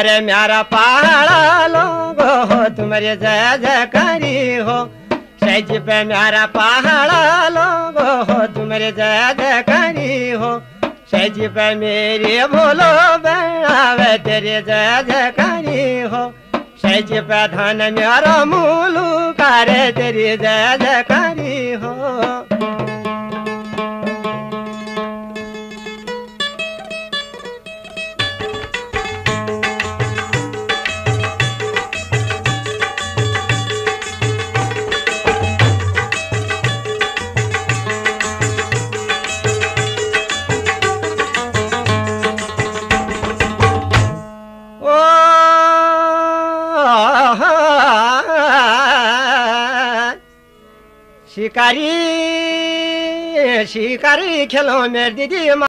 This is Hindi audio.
अरे म्यारा पहाड़ा लोगो हो तुम्हारे जय जयकारी हो, सज पे म्यारा पहाड़ा लोगो हो तुम्हारे जय जयकारी हो, सज पे मेरी बोलो बनावे तेरे जय जयकारी हो, सज पे धन म्यारा मूलू करे तेरी जय जयकारी हो। शिकारी शिकारी खेलो मेरी दीदी।